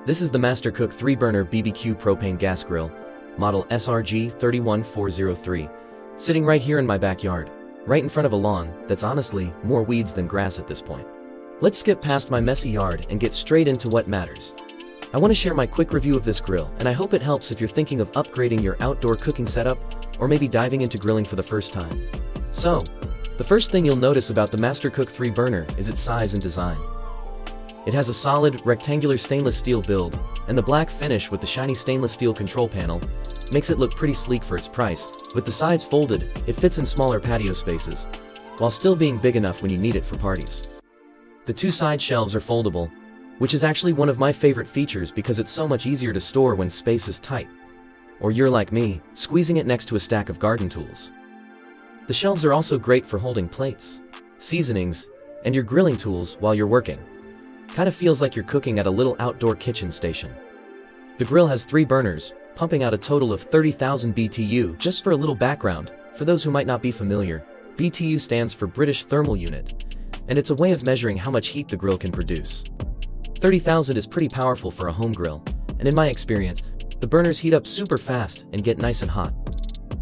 This is the Mastercook 3-burner BBQ propane gas grill, model SRG 31403, sitting right here in my backyard, right in front of a lawn that's honestly more weeds than grass at this point. Let's skip past my messy yard and get straight into what matters. I want to share my quick review of this grill, and I hope it helps if you're thinking of upgrading your outdoor cooking setup, or maybe diving into grilling for the first time. So, the first thing you'll notice about the Mastercook 3-burner is its size and design. It has a solid, rectangular stainless steel build, and the black finish with the shiny stainless steel control panel makes it look pretty sleek for its price. With the sides folded, it fits in smaller patio spaces, while still being big enough when you need it for parties. The two side shelves are foldable, which is actually one of my favorite features because it's so much easier to store when space is tight. Or you're like me, squeezing it next to a stack of garden tools. The shelves are also great for holding plates, seasonings, and your grilling tools while you're working. Kind of feels like you're cooking at a little outdoor kitchen station. The grill has 3 burners, pumping out a total of 30,000 BTU. Just for a little background, for those who might not be familiar, BTU stands for British Thermal Unit, and it's a way of measuring how much heat the grill can produce. 30,000 is pretty powerful for a home grill, and in my experience, the burners heat up super fast and get nice and hot.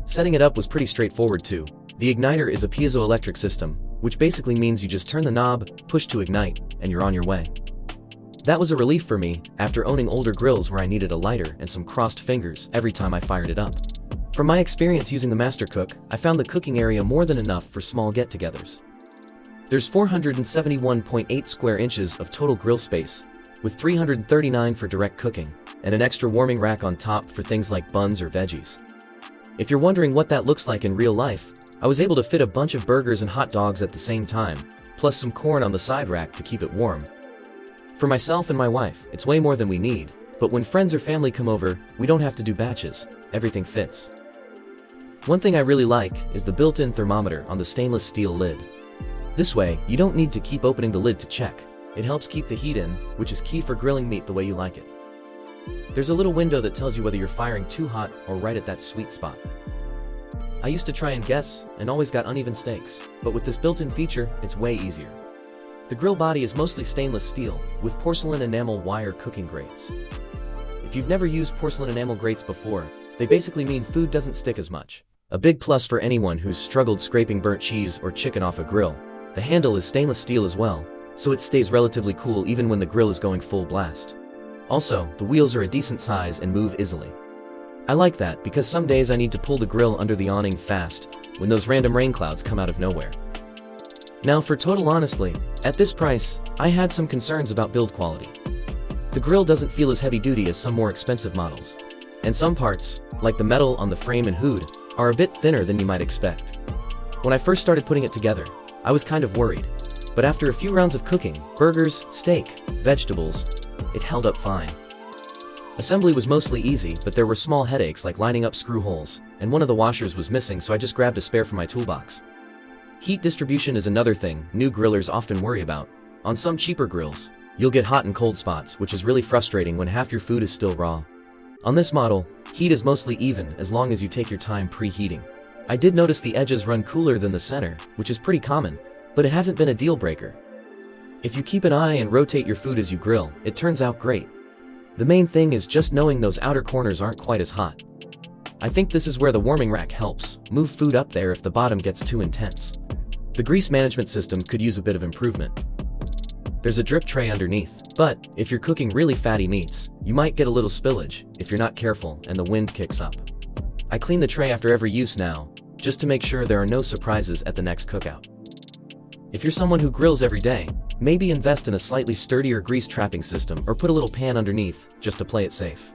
Setting it up was pretty straightforward too. The igniter is a piezoelectric system, which basically means you just turn the knob, push to ignite, and you're on your way. That was a relief for me after owning older grills where I needed a lighter and some crossed fingers every time I fired it up. From my experience using the Mastercook, I found the cooking area more than enough for small get-togethers. There's 471.8 square inches of total grill space, with 339 for direct cooking, and an extra warming rack on top for things like buns or veggies. If you're wondering what that looks like in real life, I was able to fit a bunch of burgers and hot dogs at the same time, plus some corn on the side rack to keep it warm. For myself and my wife, it's way more than we need, but when friends or family come over, we don't have to do batches. Everything fits. One thing I really like is the built-in thermometer on the stainless steel lid. This way, you don't need to keep opening the lid to check. It helps keep the heat in, which is key for grilling meat the way you like it. There's a little window that tells you whether you're firing too hot or right at that sweet spot. I used to try and guess, and always got uneven steaks, but with this built-in feature, it's way easier. The grill body is mostly stainless steel, with porcelain enamel wire cooking grates. If you've never used porcelain enamel grates before, they basically mean food doesn't stick as much. A big plus for anyone who's struggled scraping burnt cheese or chicken off a grill. The handle is stainless steel as well, so it stays relatively cool even when the grill is going full blast. Also, the wheels are a decent size and move easily. I like that because some days I need to pull the grill under the awning fast when those random rain clouds come out of nowhere. Now for total honesty, at this price, I had some concerns about build quality. The grill doesn't feel as heavy duty as some more expensive models, and some parts, like the metal on the frame and hood, are a bit thinner than you might expect. When I first started putting it together, I was kind of worried, but after a few rounds of cooking, burgers, steak, vegetables, it's held up fine. Assembly was mostly easy, but there were small headaches like lining up screw holes, and one of the washers was missing, so I just grabbed a spare from my toolbox. Heat distribution is another thing new grillers often worry about. On some cheaper grills, you'll get hot and cold spots, which is really frustrating when half your food is still raw. On this model, heat is mostly even as long as you take your time preheating. I did notice the edges run cooler than the center, which is pretty common, but it hasn't been a deal breaker. If you keep an eye and rotate your food as you grill, it turns out great. The main thing is just knowing those outer corners aren't quite as hot. I think this is where the warming rack helps move food up there if the bottom gets too intense. The grease management system could use a bit of improvement. There's a drip tray underneath, but if you're cooking really fatty meats, you might get a little spillage if you're not careful and the wind kicks up. I clean the tray after every use now, just to make sure there are no surprises at the next cookout. If you're someone who grills every day, maybe invest in a slightly sturdier grease trapping system or put a little pan underneath, just to play it safe.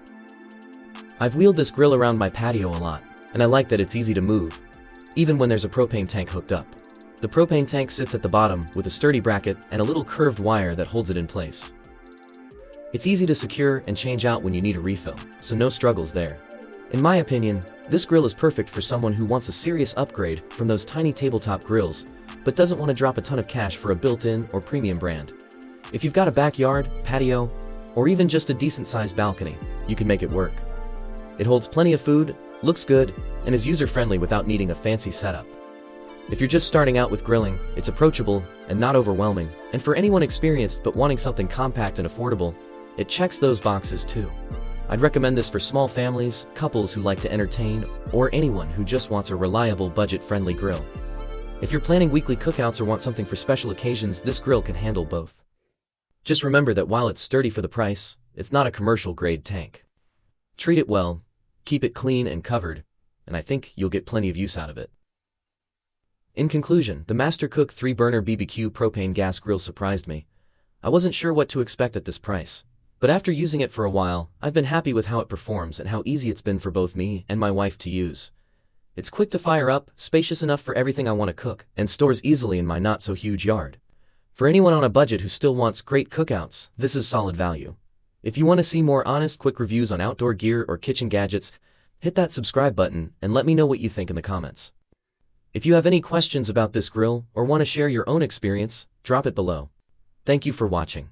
I've wheeled this grill around my patio a lot, and I like that it's easy to move, even when there's a propane tank hooked up. The propane tank sits at the bottom with a sturdy bracket and a little curved wire that holds it in place. It's easy to secure and change out when you need a refill, so no struggles there. In my opinion, this grill is perfect for someone who wants a serious upgrade from those tiny tabletop grills, but doesn't want to drop a ton of cash for a built-in or premium brand. If you've got a backyard, patio, or even just a decent-sized balcony, you can make it work. It holds plenty of food, looks good, and is user-friendly without needing a fancy setup. If you're just starting out with grilling, it's approachable and not overwhelming, and for anyone experienced but wanting something compact and affordable, It checks those boxes too. I'd recommend this for small families, couples who like to entertain, or anyone who just wants a reliable budget-friendly grill. If you're planning weekly cookouts or want something for special occasions, this grill can handle both. Just remember that while it's sturdy for the price, it's not a commercial-grade tank. Treat it well, keep it clean and covered, and I think you'll get plenty of use out of it. In conclusion, the Mastercook 3-burner BBQ propane gas grill surprised me. I wasn't sure what to expect at this price, but after using it for a while, I've been happy with how it performs and how easy it's been for both me and my wife to use. It's quick to fire up, spacious enough for everything I want to cook, and stores easily in my not-so-huge yard. For anyone on a budget who still wants great cookouts, this is solid value. If you want to see more honest, quick reviews on outdoor gear or kitchen gadgets, hit that subscribe button and let me know what you think in the comments. If you have any questions about this grill or want to share your own experience, drop it below. Thank you for watching.